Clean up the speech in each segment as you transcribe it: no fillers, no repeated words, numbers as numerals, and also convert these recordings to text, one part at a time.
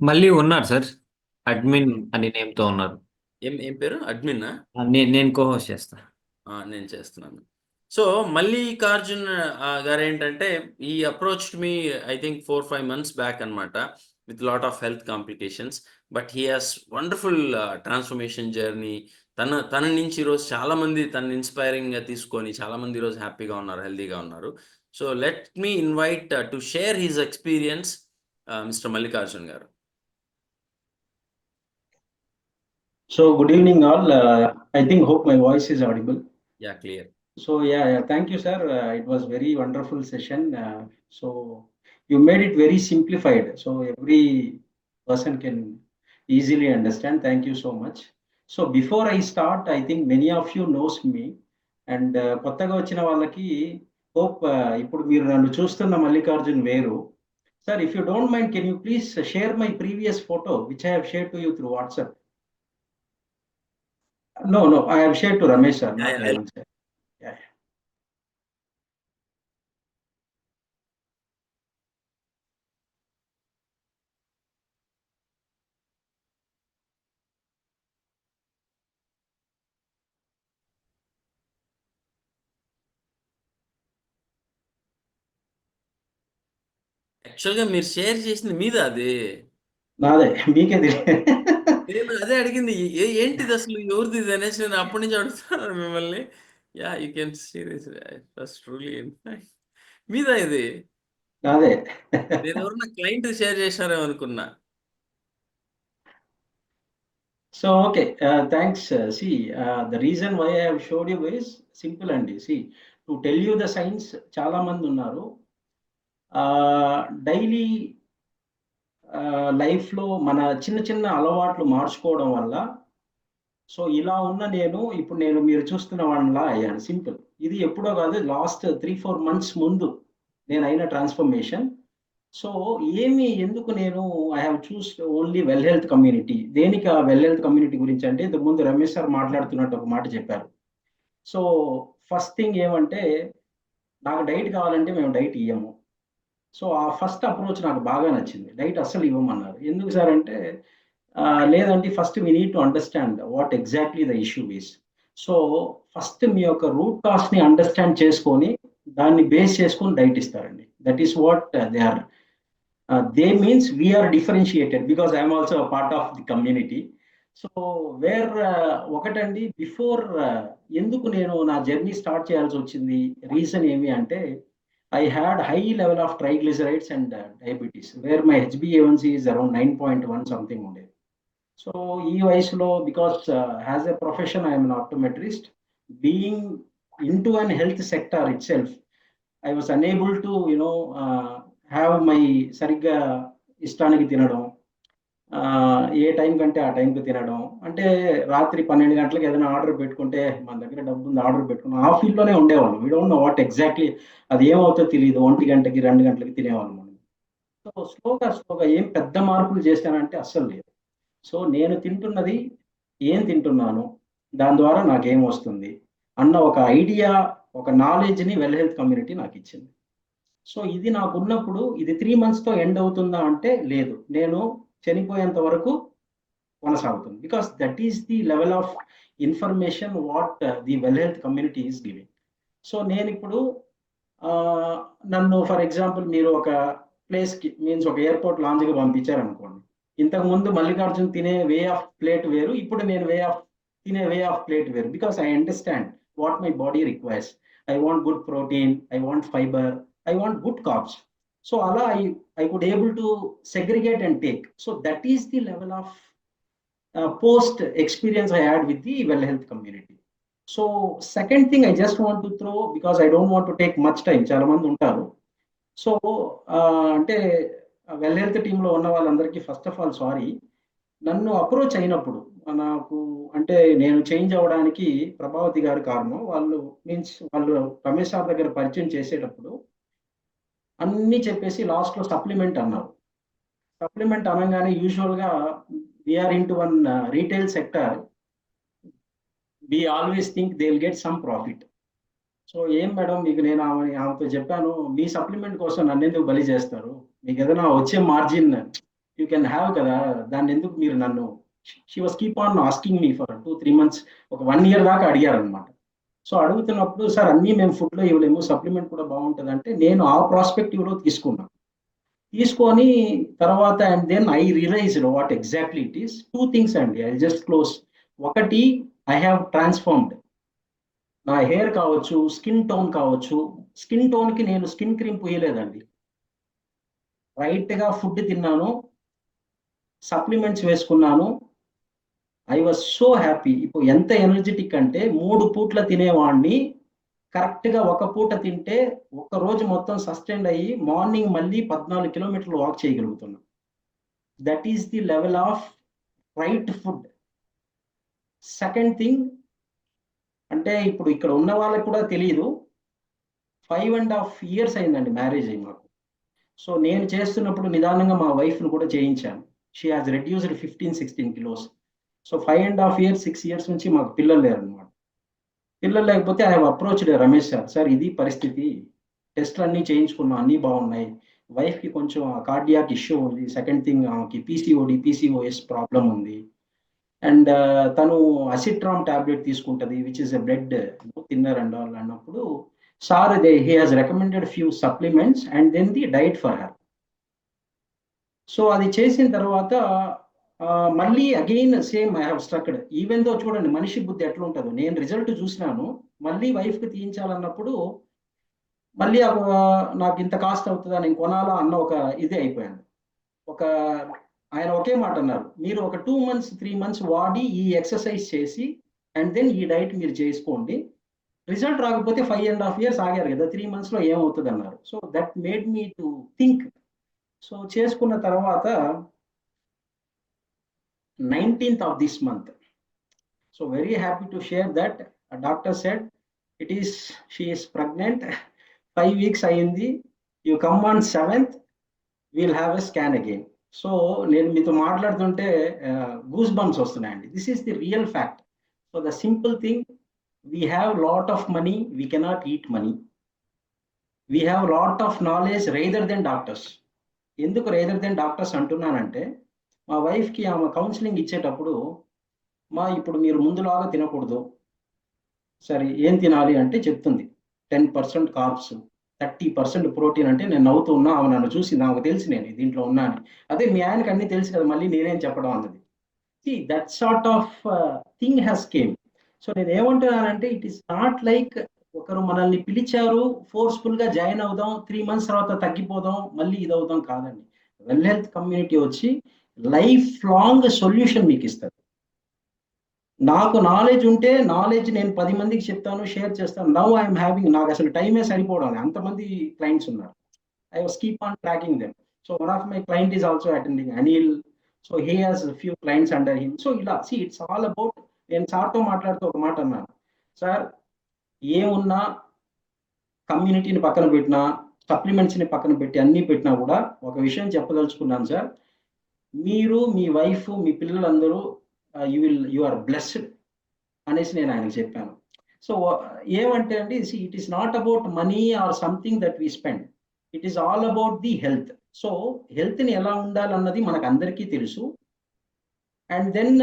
మళ్ళీ ఉన్నారు sir. Admin అని నేమ్‌తో ఉన్నారు. ఏం ఏం పేరు? అడ్మిన్నా? నేను కో-హోస్ట్ చేస్తా. నేను చేస్తున్నాను. సో, మల్లికార్జున్ గారేంటంటే ఈ approached me I think 4, 5 months back అన్నమాట. With lot of health complications. But he has wonderful transformation journey. తన నుంచి ఈరోజు చాలామంది తనని ఇన్‌స్పైరింగ్‌గా తీసుకొని చాలామంది ఈరోజు హ్యాపీగా ఉన్నారు, హెల్తీగా ఉన్నారు. So, let me invite to share his experience mister Mallikarjun గారు. So good evening all. I think hope my voice is audible. Yeah! Clear. So yeah, thank you, sir. It was very wonderful session. So you made it very simplified, so every person can easily understand. Thank you so much. So before I start, I think many of you knows me, and కొత్తగా వచ్చిన వాళ్ళకి hope ఇప్పుడు మీరు నన్ను చూస్తున్న మల్లికార్జున్ వేరు. Sir, if you don't mind, can you please share my previous photo, which I have shared to you through WhatsApp? No, I have shared to Ramesh, sir, not yeah! Raman, sir. Yeah. యాక్చువల్‌గా మీరు share చేసింది మీదా అది? నాదే మీకే నేను అదే అడిగింది. ఏంటిదసలు ఎవరిదిది అనేసి నేను అప్పటి నుంచి అడుగుతున్నాను మిమ్మల్ని. Yeah! You can see this. That's truly nice. మీదా ఇది? నాదే. నేనెవరన్నా క్లయింట్‌ది షేర్ చేశారేమో అనుకున్నా. So okay, thanks. See, the reason why I have showed you is simple అండి. See, to tell you the science, చాలా మంది ఉన్నారు. డైలీ లైఫ్‌లో మన చిన్న చిన్న అలవాట్లు మార్చుకోవడం వల్ల సో ఇలా ఉన్న ఇప్పుడు మీరు చూస్తున్న వాడినిలా అయ్యాను. సింపుల్. ఇది ఎప్పుడో కాదు, లాస్ట్ 3, 4 మంత్స్ ముందు నేనైన ట్రాన్స్‌ఫర్మేషన్. సో ఎందుకు I have చూస్డ్ only well health community. దేనికి ఆ వెల్ హెల్త్ కమ్యూనిటీ గురించి అంటే ఇంతకుముందు రమేష్ సార్ మాట్లాడుతున్నట్టు ఒక మాట చెప్పారు. సో ఫస్ట్ థింగ్ ఏమంటే నాకు డైట్ కావాలంటే మేము డైట్ ఇయ్యము. సో ఆ ఫస్ట్ అప్రోచ్ నాకు బాగా నచ్చింది. డైట్ అస్సలు ఇవ్వమన్నారు. ఎందుకు సార్ అంటే లేదండి, first we need to understand what exactly the issue is. So first మీ యొక్క రూట్ కాస్ట్‌ని అండర్‌స్టాండ్ చేసుకొని దాన్ని బేస్ చేసుకొని డైట్ ఇస్తారండి. That is what they are. They means we are differentiated because I am also a part of the community. So where ఒకటండి before ఎందుకు నేను నా జర్నీ స్టార్ట్ చేయాల్సి వచ్చింది, రీజన్ ఏమి అంటే I had high level of triglycerides and diabetes where my హెచ్బిఏవన్సీ is around 9.1 something ఉండేది. సో ఈ వయసులో because as a profession I'm an optometrist, being in to an health sector itself I was unable to have my సరిగ్గా ఇష్టానికి తినడం, ఏ time కంటే ఆ టైంకి తినడం. అంటే రాత్రి 12 గంటలకు ఏదైనా ఆర్డర్ పెట్టుకుంటే మన దగ్గర డబ్బు ఉంది, ఆర్డర్ పెట్టుకున్నాం, ఆ ఫీల్డ్లోనే ఉండేవాళ్ళం. We don't know what exactly అది ఏమవుతుందో తెలియదు. 1 గంటకి 2 గంటలకి తినేవాళ్ళం మనం. సో స్లోగా ఏం పెద్ద మార్పులు చేశానంటే అస్సలు లేదు. సో నేను తింటున్నది ఏం తింటున్నాను, దాని ద్వారా నాకేం వస్తుంది అన్న ఒక ఐడియా, ఒక నాలెడ్జ్ని వెల్ హెల్త్ కమ్యూనిటీ నాకు ఇచ్చింది. సో ఇది నాకున్నప్పుడు ఇది 3 మంత్స్‌తో ఎండ్ అవుతుందా అంటే లేదు. నేను చనిపోయేంత వరకు కొనసాగుతుంది. Because that is the level of information what the well health community is giving. So నేనిప్పుడు నన్ను ఫర్ ఎగ్జాంపుల్ మీరు ఒక ప్లేస్‌కి మీన్స్ ఒక ఎయిర్‌పోర్ట్ లాంజ్‌కి పంపించారనుకోండి. ఇంతకుముందు మల్లికార్జున్ తినే వే ఆఫ్ ప్లేట్ వేరు. ఇప్పుడు నేను తినే వే ఆఫ్ ప్లేట్ వేరు. Because I understand what my body requires. I want good protein, I want fibre, I want good carbs. So Allah, I could able to segregate and take. So that is the level of post experience I had with the well health community. So second thing I just want to throw, because I don't want to take much time. చాలా మంది ఉంటారు. So అంటే well health టీంలో ఉన్న వాళ్ళందరికీ first of all sorry. నన్ను approach అయినప్పుడు నాకు అంటే నేను చేంజ్ అవ్వడానికి ప్రభావతి గారు కారణం. వాళ్ళు రమేష్ సార్ దగ్గర పరిచయం చేసేటప్పుడు అన్నీ చెప్పేసి లాస్ట్‌లో సప్లిమెంట్ అన్నారు. సప్లిమెంట్ అనంగానే యూజువల్‌గా we are into one retail sector. We always think they will get some profit. So ఏం మేడం మీకు నేను ఆమెతో చెప్పాను, మీ సప్లిమెంట్ కోసం నన్నెందుకు బలి చేస్తారు? మీకేదైనా వచ్చే మార్జిన్ యూ కెన్ హ్యావ్ కదా, దాన్ని ఎందుకు మీరు నన్ను, she was keep on asking me for 2-3 months, ఒక 1 year దాకా అడిగారనమాట. సో అడుగుతున్నప్పుడు, సార్ అన్నీ మేము ఫుడ్లో ఇవ్వలేము, సప్లిమెంట్ కూడా బాగుంటుంది అంటే, నేను ఆ ప్రాస్పెక్టివ్లో తీసుకున్నాను. తీసుకొని తర్వాత and then I realized what exactly it is. 2 things అండి, ఐ జస్ట్ క్లోజ్. ఒకటి, ఐ హ్యావ్ ట్రాన్స్ఫార్మ్డ్. నా హెయిర్ కావచ్చు, స్కిన్ టోన్ కావచ్చు. స్కిన్ టోన్కి నేను స్కిన్ క్రీమ్ పూయలేదండి, రైట్గా ఫుడ్ తిన్నాను, సప్లిమెంట్స్ వేసుకున్నాను. I was so happy. ఇప్పుడు ఎంత ఎనర్జెటిక్ అంటే 3 పూట్ల తినేవాడిని కరెక్ట్గా ఒక పూట తింటే ఒక రోజు మొత్తం సస్టైన్ అయ్యి మార్నింగ్ మళ్ళీ 14 kilometers వాక్ చేయగలుగుతున్నాను. That is the level of right food. Second thing అంటే, ఇప్పుడు ఇక్కడ ఉన్న వాళ్ళకి కూడా తెలియదు, 5.5 years అయిందండి మ్యారేజ్ అయ్యి మాకు. సో నేను చేస్తున్నప్పుడు నిదానంగా మా వైఫ్ను కూడా చేయించాను. She has reduced 15-16 kilos. So 5.5 years 6 years నుంచి మాకు పిల్లలు లేరనమాట. పిల్లలు లేకపోతే I have approached Ramesh sir, sir ఇది పరిస్థితి, టెస్ట్లు అన్నీ చేయించుకున్నాం, అన్నీ బాగున్నాయి, వైఫ్కి కొంచెం కార్డియాక్ ఇష్యూ ఉంది, సెకండ్ థింగ్ ఆమెకి పీసీఓఎస్ ప్రాబ్లం ఉంది, అండ్ తను అసిట్రామ్ టాబ్లెట్ తీసుకుంటుంది which is a blood thinner and all అన్నప్పుడు, sir he has recommended few supplements and then the diet for her. So అది చేసిన తర్వాత మళ్ళీ again same I have strucked. Even though చూడండి మనిషి బుద్ధి ఎట్లా ఉంటుందో, నేను రిజల్ట్ చూసినాను, మళ్ళీ వైఫ్కి తీయించాలన్నప్పుడు మళ్ళీ నాకు ఇంత కాస్ట్ అవుతుందా, నేను కొనాలా అన్న ఒక ఇదే అయిపోయాను. ఆయన ఒకే మాట అన్నారు, మీరు ఒక 2 months 3 months వాడి ఈ ఎక్సర్సైజ్ చేసి అండ్ దెన్ ఈ డైట్ మీరు చేసుకోండి, రిజల్ట్ రాకపోతే 5.5 years ఆగారు కదా, 3 monthsలో ఏమవుతుంది అన్నారు. So that made me to think. So చేసుకున్న తర్వాత 19th of this month, so very happy to share that a doctor said she is pregnant, 5 weeks అయింది, you come on 7th, we'll have a scan again. So నేను మీతో మాట్లాడుతుంటే goose bumps వస్తున్నాయండి. This is the real fact. So the simple thing, we have lot of money, we cannot eat money. We have lot of knowledge rather than doctors. ఎందుకు rather than doctors అంటున్నానంటే, మా వైఫ్కి ఆమె counselling ఇచ్చేటప్పుడు, ఇప్పుడు మీరు ముందులాగా తినకూడదు, సరే ఏం తినాలి అంటే చెప్తుంది, 10% కార్బ్స్, 30% ప్రోటీన్ అంటే నేను నవ్వుతూ ఉన్నా, ఆమె నన్ను చూసి నాకు తెలిసి నేను దీంట్లో ఉన్నాను. అదే మీ ఆయనకి అన్నీ తెలుసు కదా, మళ్ళీ నేనేం చెప్పడం అన్నది. That sort of thing has came. So నేను ఏమంటున్నానంటే, ఇట్ ఈస్ నాట్ లైక్ ఒకరు మనల్ని పిలిచారు ఫోర్స్ఫుల్గా జాయిన్ అవుదాం, 3 months తర్వాత తగ్గిపోదాం, మళ్ళీ ఇది అవుదాం కాదండి. వెల్ హెల్త్ కమ్యూనిటీ వచ్చి లైఫ్ లాంగ్ సొల్యూషన్ మీకు ఇస్తారు. నాకు నాలెడ్జ్ ఉంటే నాలెడ్జ్ నేను 10 మందికి చెప్తాను, షేర్ చేస్తాను. నౌ ఐఎమ్ హ్యావింగ్, నాకు అసలు టైమే సరిపోవడం, అంతమంది క్లయింట్స్ ఉన్నారు. I was keep on tracking them. So one of my client is also attending, Anil. So he has few clients under him. So ఇలా ఇట్స్ ఆల్ అబౌట్. నేను సార్తో మాట్లాడుతూ ఒక మాట అన్నాను, సార్ ఏమున్నా కమ్యూనిటీని పక్కన పెట్టినా, సప్లిమెంట్స్ని పక్కన పెట్టి అన్నీ పెట్టినా కూడా ఒక విషయం చెప్పదలుచుకున్నాను సార్, మీరు మీ వైఫ్ మీ పిల్లలందరూ యు ఆర్ బ్లెస్డ్ అనేసి నేను ఆయనకు చెప్పాను. సో ఏమంటే అండి, it is not about money or something that we spend, it is all about the health. So హెల్త్ని ఎలా ఉండాలన్నది మనకు అందరికీ తెలుసు. అండ్ దెన్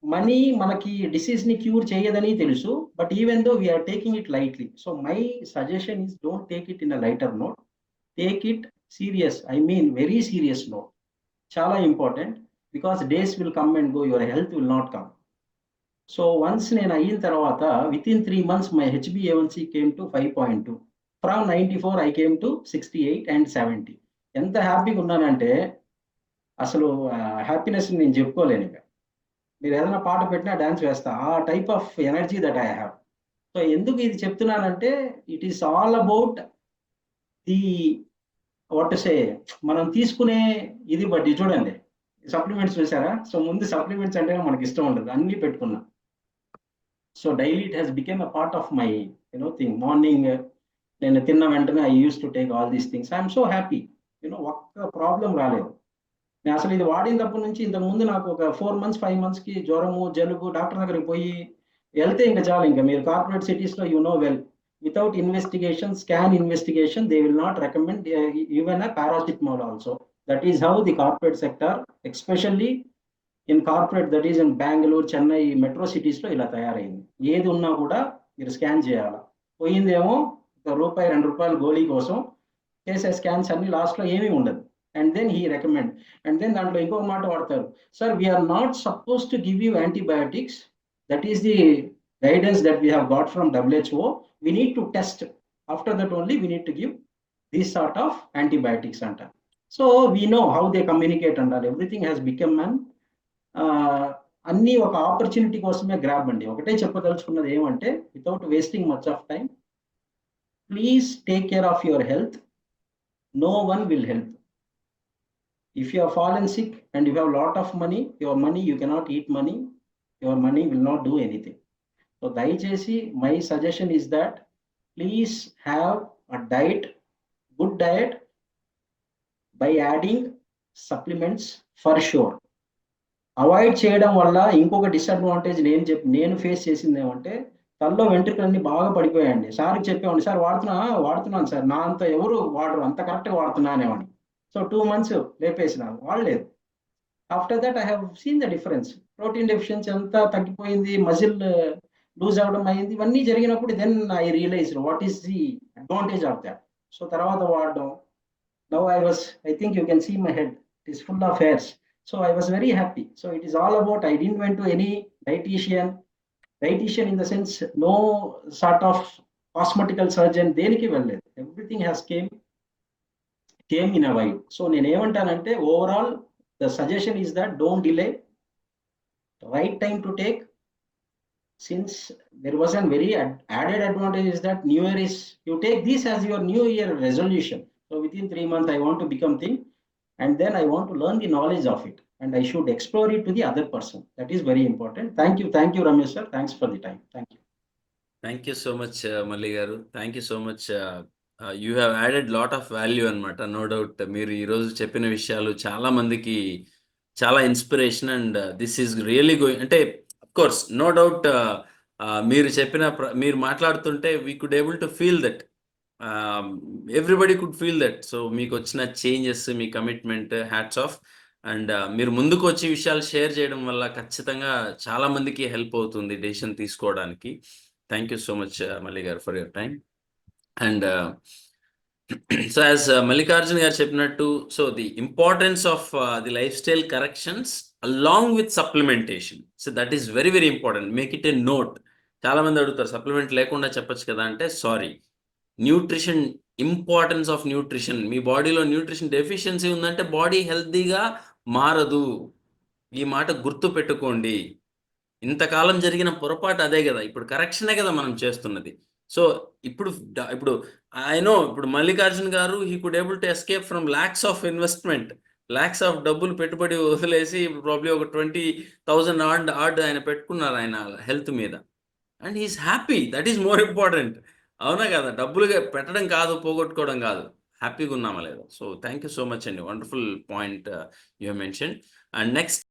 మనీ మనకి డిసీజ్ని క్యూర్ చేయదని తెలుసు, but even though we're taking it lightly. So my suggestion is, don't take it in a lighter note, take it serious, I mean very serious note. చాలా important, because days will come and go, your health will not come. So once నేను అయిన తర్వాత within 3 months my HbA1c came to 5.2. From 94 I came to 68 and 70. ఎంత హ్యాపీగా ఉన్నానంటే అసలు happiness నేను చెప్పుకోలేను. ఇక మీరు ఏదైనా పాట పెట్టినా డ్యాన్స్ వేస్తా, ఆ type of energy that I have. So ఎందుకు ఇది చెప్తున్నానంటే, it is all about the what to say, మనం తీసుకునే ఇది బట్టి. చూడండి సప్లిమెంట్స్ చూసారా? సో ముందు సప్లిమెంట్స్ అంటే మనకి ఇష్టం ఉండదు, అన్నీ పెట్టుకున్నా. So daily it has became a part of my thing. Morning నేను తిన్న వెంటనే I use to take all these things. I'm so happy. ఒక్క ప్రాబ్లం రాలేదు. నేను అసలు ఇది వాడినప్పటి నుంచి ఇంతకుముందు నాకు ఒక 4 months 5 monthsకి జ్వరము జలుబు, డాక్టర్ దగ్గరికి పోయి వెళ్తే ఇంకా చాలు. ఇంకా మీరు కార్పొరేట్ సిటీస్లో well, without investigation, scan investigation, they will not recommend even a paracetamol also. That is how the corporate sector, especially in corporate, that is in Bangalore, Chennai, metro cities లో ఇలా తయారైంది. ఏది ఉన్నా కూడా మీరు స్కాన్ చేయాలా. పోయిందేమో రూపాయి 2 రూపాయలు గోళీ కోసం చేసే స్కాన్స్ అన్ని లాస్ట్లో ఏమీ ఉండదు. And then he recommend. And then దాంట్లో ఇంకొక మాట వాడతారు, sir we're not suppose to give you antibiotics, that is the guidance that we have got from WHO. We need to test, after that only we need to give these sort of antibiotics అంట. So we know how they communicate అంటారు. Everything has become an అన్నీ ఒక opportunity కోసమే grab అండి. ఒకటే చెప్పదలుచుకున్నది ఏమంటే, వితౌట్ wasting much of time, please take care of your health. No one will help. If you have fallen sick and you have a lot of money, your money, you cannot eat money, your money will not do anything. So దయచేసి my suggestion is that please have a diet, good diet, by adding supplements for sure. Avoid చేయడం వల్ల ఇంకొక disadvantage నేను face చేసింది ఏమంటే, తలలో వెంట్రుకలన్నీ బాగా పడిపోయాయండి. సార్కి చెప్పేవాడిని, సార్ వాడుతున్నాను సార్, నా అంత ఎవరు వాడరు, అంత కరెక్ట్గా వాడుతున్నానేవాడిని. సో 2 months లేపేసినాను, వాడలేదు. After that I have seen the difference. Protein deficiency అంతా తగ్గిపోయింది, మజిల్ లూజ్ అవ్వడం అయింది. ఇవన్నీ జరిగినప్పుడు then I realise what is the advantage of that. So తర్వాత వాడడం, now I think you can see my head, it is full of hairs. So I was very happy. So it is all about, I didn't went to any dietitian in the sense, no sort of cosmetical surgeon, దేనికి వెళ్ళలేదు. Everything has came in a while. So నేను ఏమంటానంటే, overall the suggestion is that don't delay, right time to take. Since there was a very added advantage is that new year is, you take this as your new year resolution. So within 3 months I want to become thing, and then I want to learn the knowledge of it, and I should explore it to the other person. That is very important. Thank you Ramesh sir, thanks for the time. Thank you so much, Malli garu. Thank you so much. You have added lot of value అన్నమాట. No doubt మీరు ఈరోజు చెప్పిన విషయాలు చాలా మందికి చాలా inspiration, and this is really going, అంటే of course no doubt మీరు మాట్లాడుతుంటే we could able to feel that, everybody could feel that. So మీకు వచ్చిన changes, me commitment, hats off. And మీరు ముందుకు వచ్చి విషయాలు షేర్ చేయడం వల్ల ఖచ్చితంగా చాలా మందికి హెల్ప్ అవుతుంది డెసిషన్ తీసుకోవడానికి. Thank you so much Malli గారు for your time. And so as Mallikarjun గారు చెప్పినట్టు, so the importance of the lifestyle corrections along with supplementation, so that is very very important. Make it a note. చాలా మంది అడుగుతారు, supplement లేకుండా చెప్పొచ్చు కదా అంటే, sorry, nutrition, importance of nutrition. మీ బాడీలో న్యూట్రిషన్ డెఫిషియన్సీ ఉందంటే బాడీ హెల్తీగా మారదు. ఈ మాట గుర్తు పెట్టుకోండి. ఇంతకాలం జరిగిన పొరపాటు అదే కదా, ఇప్పుడు కరెక్షనే కదా మనం చేస్తున్నది. సో ఇప్పుడు ఐ నో, ఇప్పుడు మల్లికార్జున్ గారు he could able to escape from lakhs of investment, lakhs of డబ్బులు పెట్టుబడి వదిలేసి ప్రాబ్లీ ఒక 20,000 ఆర్డ్ ఆయన పెట్టుకున్నారు ఆయన హెల్త్ మీద, and he's happy. That is more important. అవునా కదా? డబ్బులు పెట్టడం కాదు, పోగొట్టుకోవడం కాదు, హ్యాపీగా ఉన్నామా లేదా. So thank you so much అండి, wonderful point you mention. And next